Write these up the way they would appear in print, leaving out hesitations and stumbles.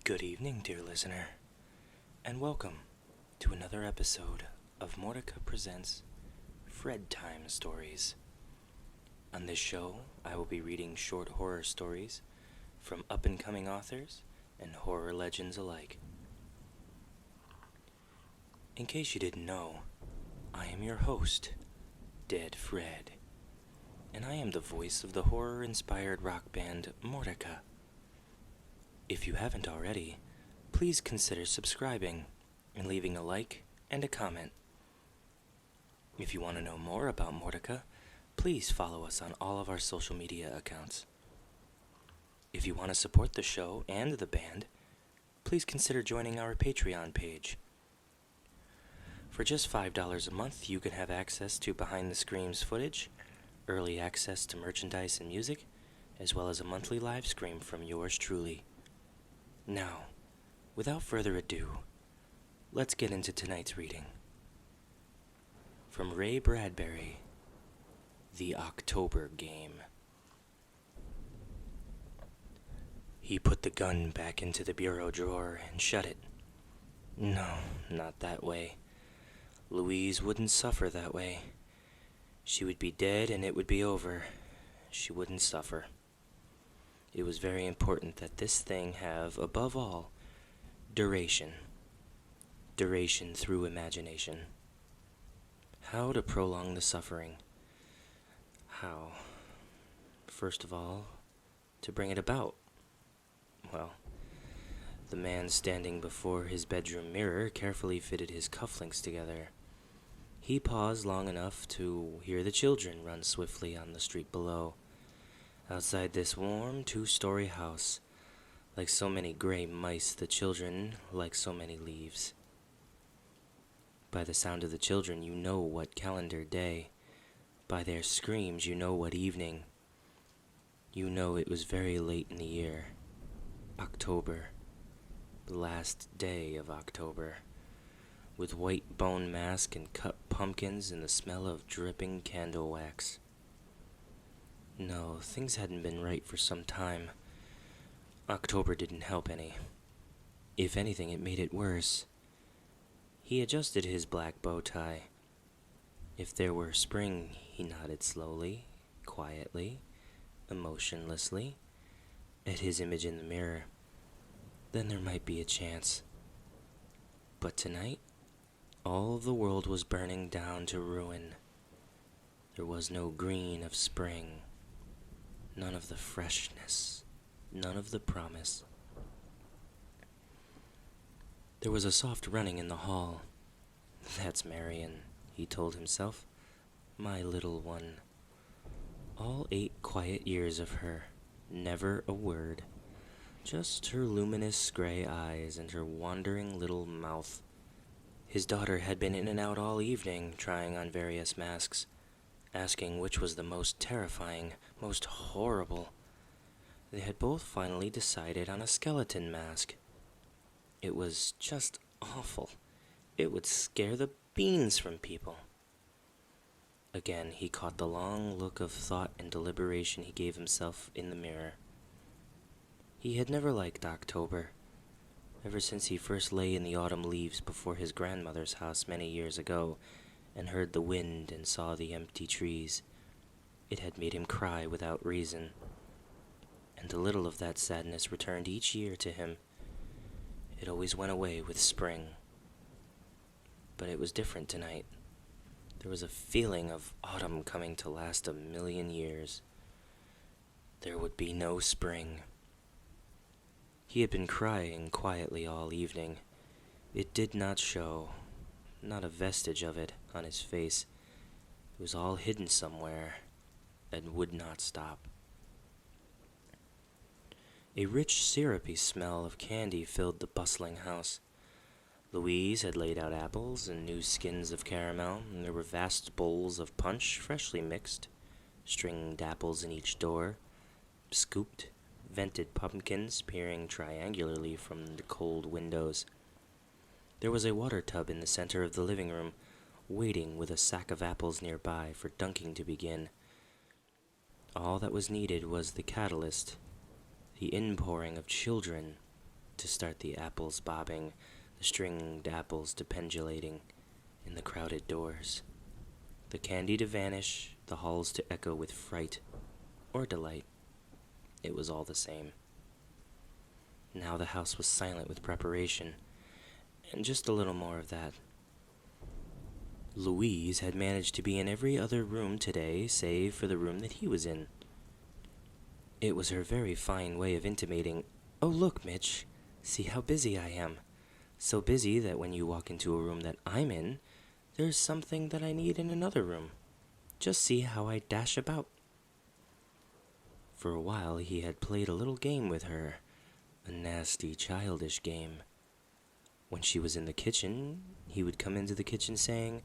Good evening, dear listener, and welcome to another episode of Mortica Presents FREDtime Stories. On this show, I will be reading short horror stories from up-and-coming authors and horror legends alike. In case you didn't know, I am your host, Dead Fred, and I am the voice of the horror-inspired rock band Mortica. If you haven't already, please consider subscribing and leaving a like and a comment. If you want to know more about Mortica, please follow us on all of our social media accounts. If you want to support the show and the band, please consider joining our Patreon page. For just $5 a month, you can have access to behind the screams footage, early access to merchandise and music, as well as a monthly live stream from yours truly. Now, without further ado, let's get into tonight's reading. From Ray Bradbury, The October Game. He put the gun back into the bureau drawer and shut it. No, not that way. Louise wouldn't suffer that way. She would be dead and it would be over. She wouldn't suffer. It was very important that this thing have, above all, duration. Duration through imagination. How to prolong the suffering. How? First of all, to bring it about. Well, the man standing before his bedroom mirror carefully fitted his cufflinks together. He paused long enough to hear the children run swiftly on the street below. Outside this warm, two-story house, like so many gray mice, the children like so many leaves. By the sound of the children, you know what calendar day. By their screams, you know what evening. You know it was very late in the year. October. The last day of October. With white bone mask and cut pumpkins and the smell of dripping candle wax. No, things hadn't been right for some time. October didn't help any. If anything, it made it worse. He adjusted his black bow tie. If there were spring, he nodded slowly, quietly, emotionlessly, at his image in the mirror. Then there might be a chance. But tonight, all the world was burning down to ruin. There was no green of spring. None of the freshness, none of the promise. There was a soft running in the hall. That's Marion, he told himself. My little one. All 8 quiet years of her, never a word. Just her luminous gray eyes and her wandering little mouth. His daughter had been in and out all evening, trying on various masks. Asking which was the most terrifying, most horrible. They had both finally decided on a skeleton mask. It was just awful. It would scare the beans from people. Again, he caught the long look of thought and deliberation he gave himself in the mirror. He had never liked October, ever since he first lay in the autumn leaves before his grandmother's house many years ago, and heard the wind and saw the empty trees. It had made him cry without reason. And a little of that sadness returned each year to him. It always went away with spring. But it was different tonight. There was a feeling of autumn coming to last 1,000,000 years. There would be no spring. He had been crying quietly all evening. It did not show. Not a vestige of it on his face. It was all hidden somewhere and would not stop. A rich, syrupy smell of candy filled the bustling house. Louise had laid out apples and new skins of caramel, and there were vast bowls of punch, freshly mixed, stringed apples in each door, scooped, vented pumpkins peering triangularly from the cold windows. There was a water tub in the center of the living room, waiting with a sack of apples nearby for dunking to begin. All that was needed was the catalyst, the inpouring of children, to start the apples bobbing, the stringed apples dependulating in the crowded doors, the candy to vanish, the halls to echo with fright or delight. It was all the same. Now the house was silent with preparation, and just a little more of that. Louise had managed to be in every other room today, save for the room that he was in. It was her very fine way of intimating, "Oh, look, Mitch, see how busy I am. So busy that when you walk into a room that I'm in, there's something that I need in another room. Just see how I dash about." For a while he had played a little game with her, a nasty, childish game. When she was in the kitchen, he would come into the kitchen saying,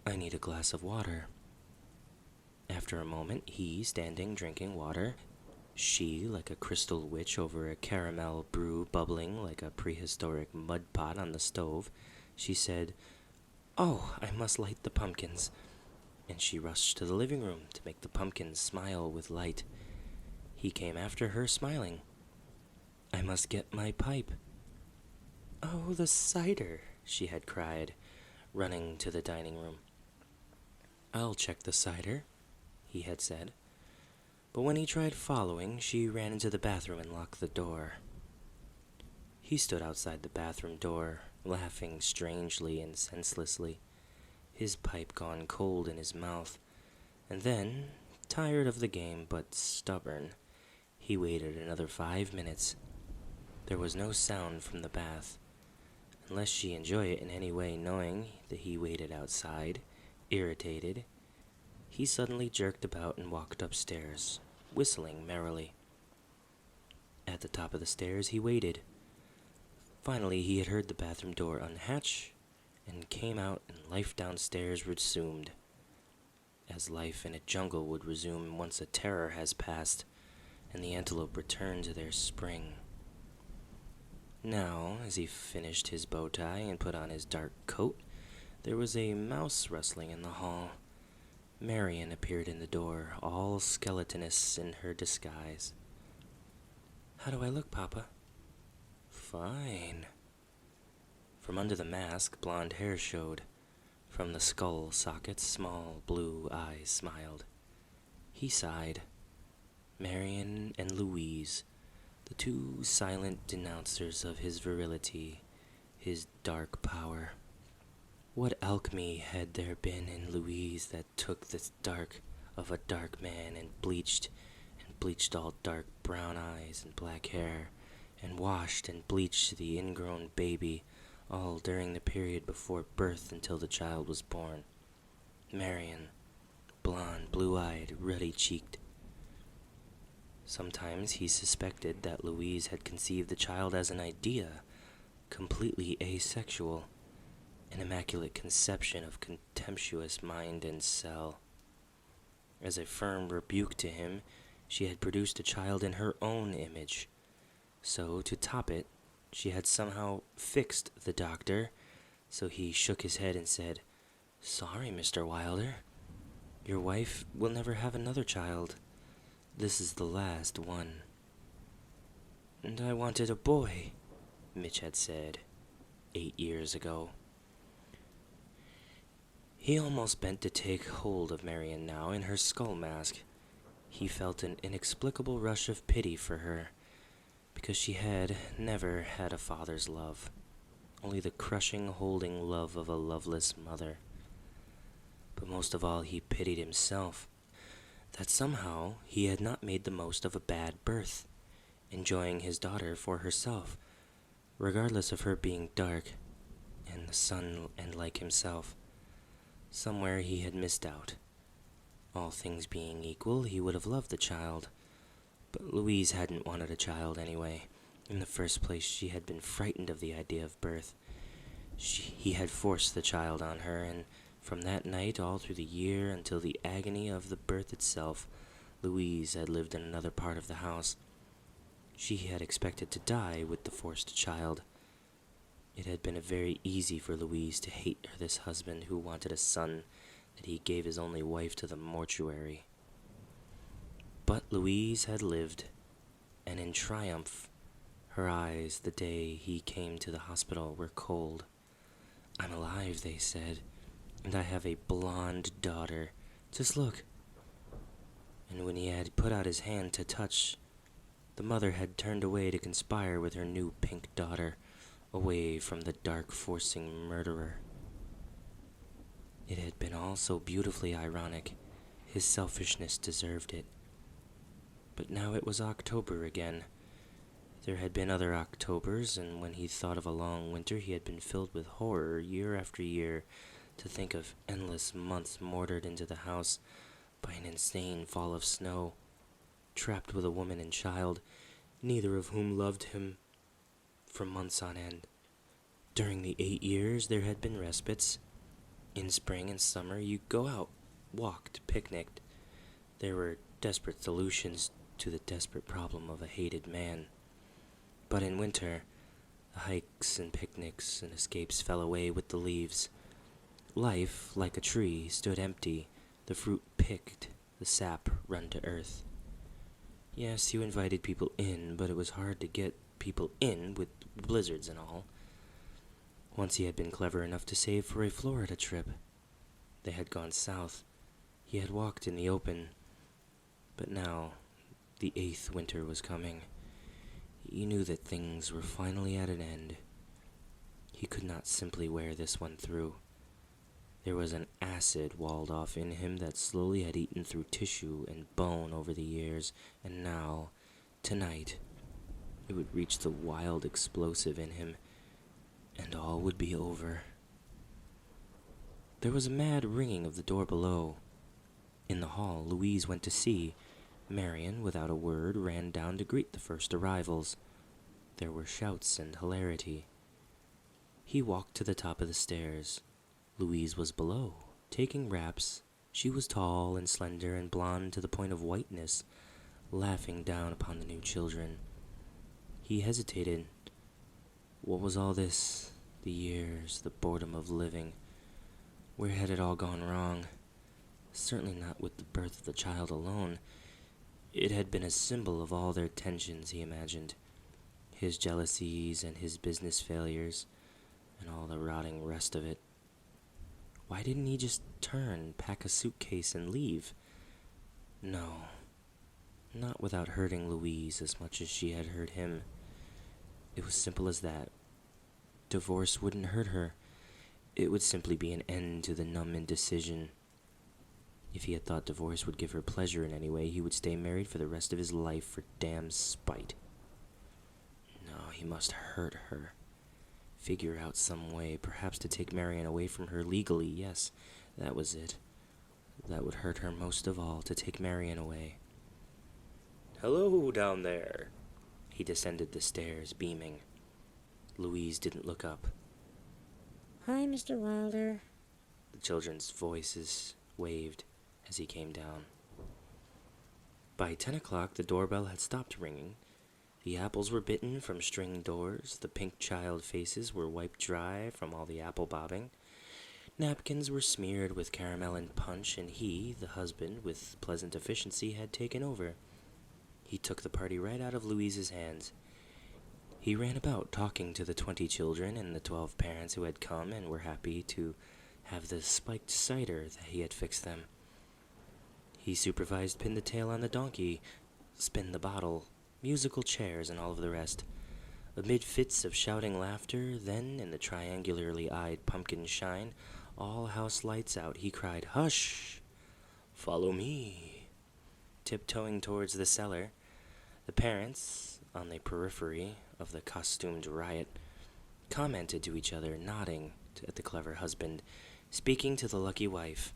"I need a glass of water." After a moment, he standing drinking water, she like a crystal witch over a caramel brew bubbling like a prehistoric mud pot on the stove, she said, "Oh, I must light the pumpkins." And she rushed to the living room to make the pumpkins smile with light. He came after her smiling. "I must get my pipe." "Oh, the cider," she had cried, running to the dining room. "I'll check the cider," he had said. But when he tried following, she ran into the bathroom and locked the door. He stood outside the bathroom door, laughing strangely and senselessly, his pipe gone cold in his mouth, and then, tired of the game but stubborn, he waited another 5 minutes. There was no sound from the bath, unless she enjoyed it in any way, knowing that he waited outside, irritated. He suddenly jerked about and walked upstairs, whistling merrily. At the top of the stairs he waited. Finally he had heard the bathroom door unhatch and came out, and life downstairs resumed, as life in a jungle would resume once a terror has passed and the antelope returned to their spring. Now, as he finished his bow tie and put on his dark coat, there was a mouse rustling in the hall. Marian appeared in the door, all skeletonous in her disguise. "How do I look, Papa?" "Fine." From under the mask, blonde hair showed. From the skull sockets, small blue eyes smiled. He sighed. Marian and Louise, the two silent denouncers of his virility, his dark power. What alchemy had there been in Louise that took the dark of a dark man and bleached all dark brown eyes and black hair, and washed and bleached the ingrown baby, all during the period before birth until the child was born? Marian, blonde, blue-eyed, ruddy-cheeked. Sometimes he suspected that Louise had conceived the child as an idea, completely asexual, an immaculate conception of contemptuous mind and cell. As a firm rebuke to him, she had produced a child in her own image. So, to top it, she had somehow fixed the doctor, so he shook his head and said, "Sorry, Mr. Wilder. Your wife will never have another child. This is the last one." "And I wanted a boy," Mitch had said 8 years ago. He almost bent to take hold of Marian now in her skull mask. He felt an inexplicable rush of pity for her, because she had never had a father's love, only the crushing, holding love of a loveless mother. But most of all, he pitied himself, that somehow he had not made the most of a bad birth, enjoying his daughter for herself, regardless of her being dark, and the sun and like himself. Somewhere he had missed out. All things being equal, he would have loved the child. But Louise hadn't wanted a child anyway. In the first place, she had been frightened of the idea of birth. He had forced the child on her, and from that night all through the year until the agony of the birth itself, Louise had lived in another part of the house. She had expected to die with the forced child. It had been very easy for Louise to hate this husband who wanted a son that he gave his only wife to the mortuary. But Louise had lived, and in triumph, Her eyes, the day he came to the hospital, were cold. "I'm alive," they said, "and I have a blonde daughter. Just look." And when he had put out his hand to touch, the mother had turned away to conspire with her new pink daughter, away from the dark forcing murderer. It had been all so beautifully ironic. His selfishness deserved it. But now it was October again. There had been other Octobers, and when he thought of a long winter, he had been filled with horror year after year to think of endless months mortared into the house by an insane fall of snow, trapped with a woman and child, neither of whom loved him, for months on end. During the 8 years, there had been respites. In spring and summer, you go out, walked, picnicked. There were desperate solutions to the desperate problem of a hated man. But in winter, the hikes and picnics and escapes fell away with the leaves. Life, like a tree, stood empty, the fruit picked, the sap run to earth. Yes, you invited people in, but it was hard to get people in with blizzards and all. Once he had been clever enough to save for a Florida trip. They had gone south. He had walked in the open. But now, the 8th winter was coming. He knew that things were finally at an end. He could not simply wear this one through. There was an acid walled off in him that slowly had eaten through tissue and bone over the years, and now, tonight, it would reach the wild explosive in him, and all would be over. There was a mad ringing of the door below. In the hall, Louise went to see. Marian, without a word, ran down to greet the first arrivals. There were shouts and hilarity. He walked to the top of the stairs. Louise was below, taking wraps. She was tall and slender and blonde to the point of whiteness, laughing down upon the new children. He hesitated. What was all this? The years, the boredom of living. Where had it all gone wrong? Certainly not with the birth of the child alone. It had been a symbol of all their tensions, he imagined. His jealousies and his business failures, and all the rotting rest of it. Why didn't he just turn, pack a suitcase, and leave? No, not without hurting Louise as much as she had hurt him. It was simple as that. Divorce wouldn't hurt her. It would simply be an end to the numb indecision. If he had thought divorce would give her pleasure in any way, he would stay married for the rest of his life for damn spite. No, he must hurt her. Figure out some way, perhaps to take Marian away from her legally. Yes, that was it. That would hurt her most of all, to take Marian away. "Hello, down there." He descended the stairs, beaming. Louise didn't look up. "Hi, Mr. Wilder." The children's voices waved as he came down. By 10 o'clock, the doorbell had stopped ringing. The apples were bitten from string doors. The pink child faces were wiped dry from all the apple bobbing. Napkins were smeared with caramel and punch, and he, the husband, with pleasant efficiency, had taken over. He took the party right out of Louise's hands. He ran about talking to the 20 children and the 12 parents who had come and were happy to have the spiked cider that he had fixed them. He supervised pin the tail on the donkey, spin the bottle, musical chairs, and all of the rest. Amid fits of shouting laughter, then, in the triangularly eyed pumpkin shine, all house lights out, he cried, "Hush! Follow me!" Tiptoeing towards the cellar, the parents, on the periphery of the costumed riot, commented to each other, nodding at the clever husband, speaking to the lucky wife.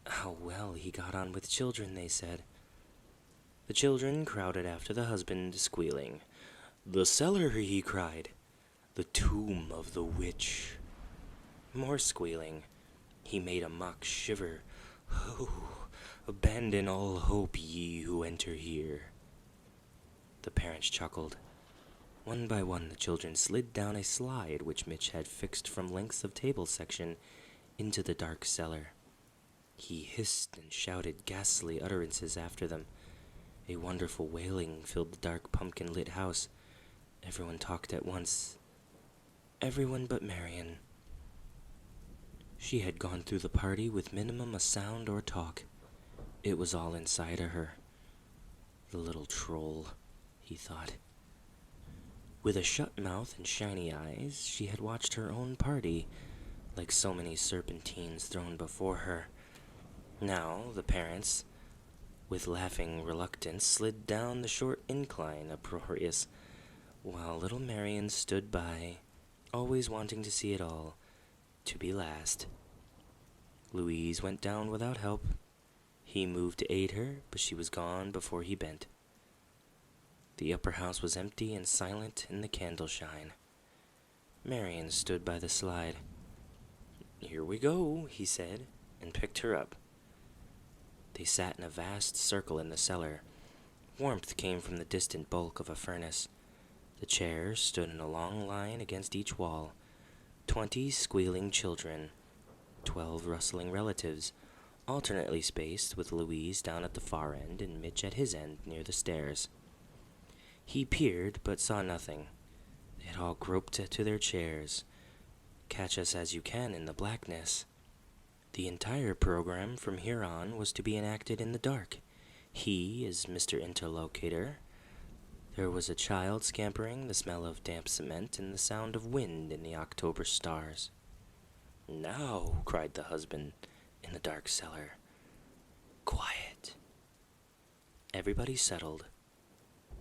How well he got on with children, they said. The children crowded after the husband, squealing. "The cellar," he cried. "The tomb of the witch." More squealing. He made a mock shiver. "Oh, abandon all hope, ye who enter here." The parents chuckled. One by one, the children slid down a slide which Mitch had fixed from lengths of table section into the dark cellar. He hissed and shouted ghastly utterances after them. A wonderful wailing filled the dark pumpkin-lit house. Everyone talked at once. Everyone but Marion. She had gone through the party with minimum a sound or talk. It was all inside of her. The little troll, he thought. With a shut mouth and shiny eyes, she had watched her own party, like so many serpentines thrown before her. Now, the parents, with laughing reluctance, slid down the short incline uproarious, while little Marion stood by, always wanting to see it all, to be last. Louise went down without help. He moved to aid her, but she was gone before he bent. The upper house was empty and silent in the candle shine. Marion stood by the slide. "Here we go," he said, and picked her up. They sat in a vast circle in the cellar. Warmth came from the distant bulk of a furnace. The chairs stood in a long line against each wall. 20 squealing children, 12 rustling relatives, alternately spaced with Louise down at the far end and Mitch at his end near the stairs. He peered, but saw nothing. They had all groped to their chairs. Catch us as you can in the blackness. The entire program from here on was to be enacted in the dark. He is Mr. Interlocutor. There was a child scampering, the smell of damp cement, and the sound of wind in the October stars. "Now," cried the husband in the dark cellar. "Quiet." Everybody settled.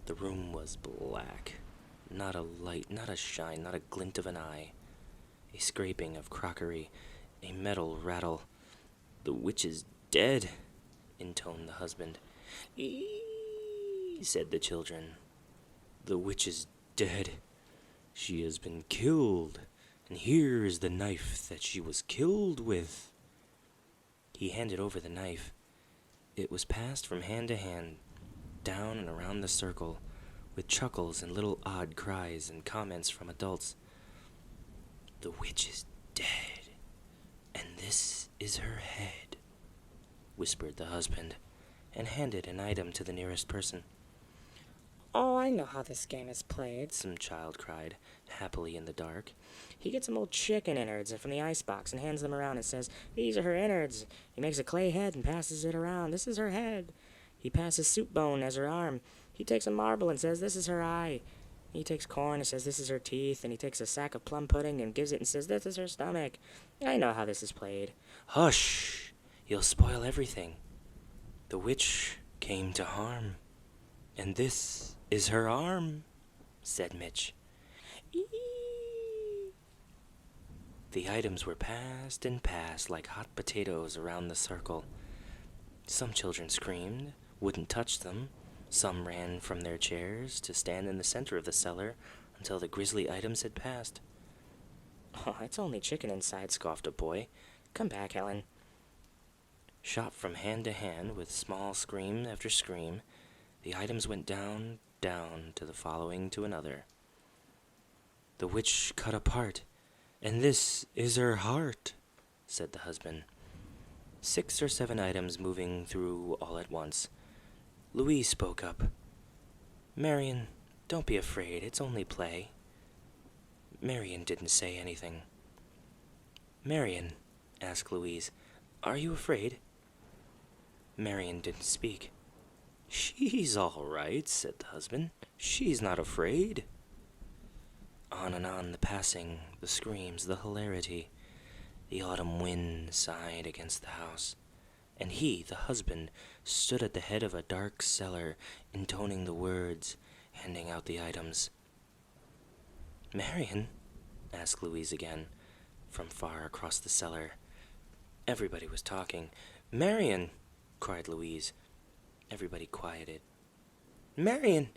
The room was black. Not a light, not a shine, not a glint of an eye. A scraping of crockery, a metal rattle. "The witch is dead," intoned the husband. "Eee," said the children. "The witch is dead. She has been killed, and here is the knife that she was killed with." He handed over the knife. It was passed from hand to hand, down and around the circle, with chuckles and little odd cries and comments from adults. "The witch is dead, and this is her head," whispered the husband, and handed an item to the nearest person. Oh, I know how this game is played, Some child cried, happily in the dark. He gets some old chicken innards from the icebox and hands them around and says, "These are her innards." He makes a clay head and passes it around. "This is her head." He passes soup bone as her arm. He takes a marble and says, "This is her eye." He takes corn and says, "This is her teeth." And he takes a sack of plum pudding and gives it and says, "This is her stomach." I know how this is played. "Hush! You'll spoil everything. The witch came to harm, and this is her arm," said Mitch. Eee. The items were passed and passed like hot potatoes around the circle. Some children screamed, wouldn't touch them. Some ran from their chairs to stand in the center of the cellar until the grisly items had passed. Oh, it's only chicken inside, scoffed a boy. Come back, Helen. Shot from hand to hand with small scream after scream, the items went down, down to the following to another. "The witch cut apart, and this is her heart," said the husband. 6 or 7 items moving through all at once. Louise spoke up. "Marion, don't be afraid, it's only play." Marion didn't say anything. "Marion," asked Louise, "are you afraid?" Marion didn't speak. "She's all right," said the husband. "She's not afraid." On and on the passing, the screams, the hilarity. The autumn wind sighed against the house, and he, the husband, stood at the head of a dark cellar, intoning the words, handing out the items. "Marion?" asked Louise again, from far across the cellar. Everybody was talking. "Marion!" cried Louise. Everybody quieted. "Marion,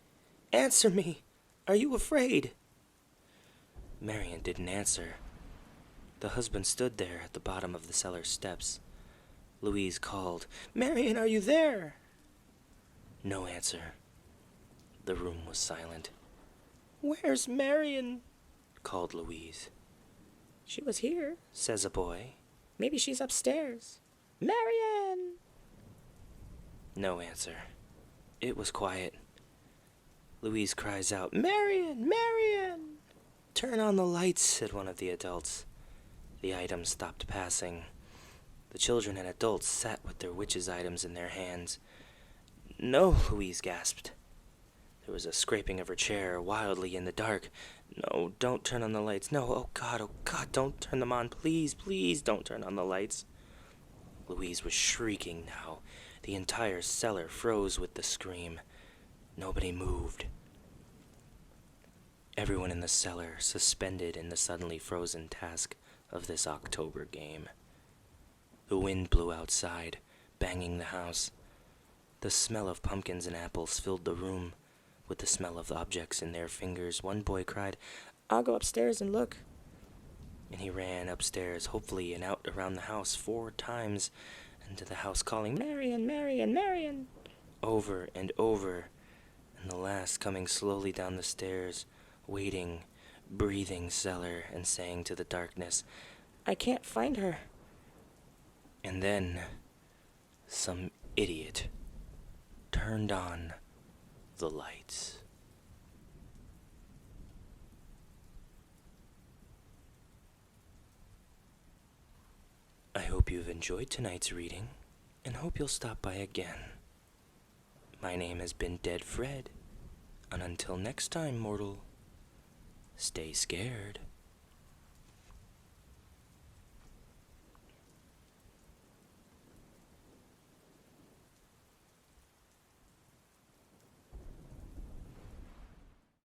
answer me! Are you afraid?" Marion didn't answer. The husband stood there at the bottom of the cellar steps. Louise called, "Marion, are you there?" No answer. The room was silent. "Where's Marion?" called Louise. "She was here," says a boy. "Maybe she's upstairs." "Marion!" No answer. It was quiet. Louise cries out, "Marion! Marion!" "Turn on the lights," said one of the adults. The items stopped passing. The children and adults sat with their witches' items in their hands. "No," Louise gasped. There was a scraping of her chair wildly in the dark. "No, don't turn on the lights. No, oh God, don't turn them on. Please, please don't turn on the lights." Louise was shrieking now. The entire cellar froze with the scream. Nobody moved. Everyone in the cellar suspended in the suddenly frozen task of this October game. The wind blew outside, banging the house. The smell of pumpkins and apples filled the room. With the smell of objects in their fingers, one boy cried, "I'll go upstairs and look." And he ran upstairs, hopefully, and out around the house 4 times, into the house calling, "Marion, Marion, Marion!" over and over, and the last coming slowly down the stairs, waiting, breathing cellar, and saying to the darkness, "I can't find her." And then some idiot turned on the lights. I hope you've enjoyed tonight's reading, and hope you'll stop by again. My name has been Dead Fred, and until next time, mortal, stay scared.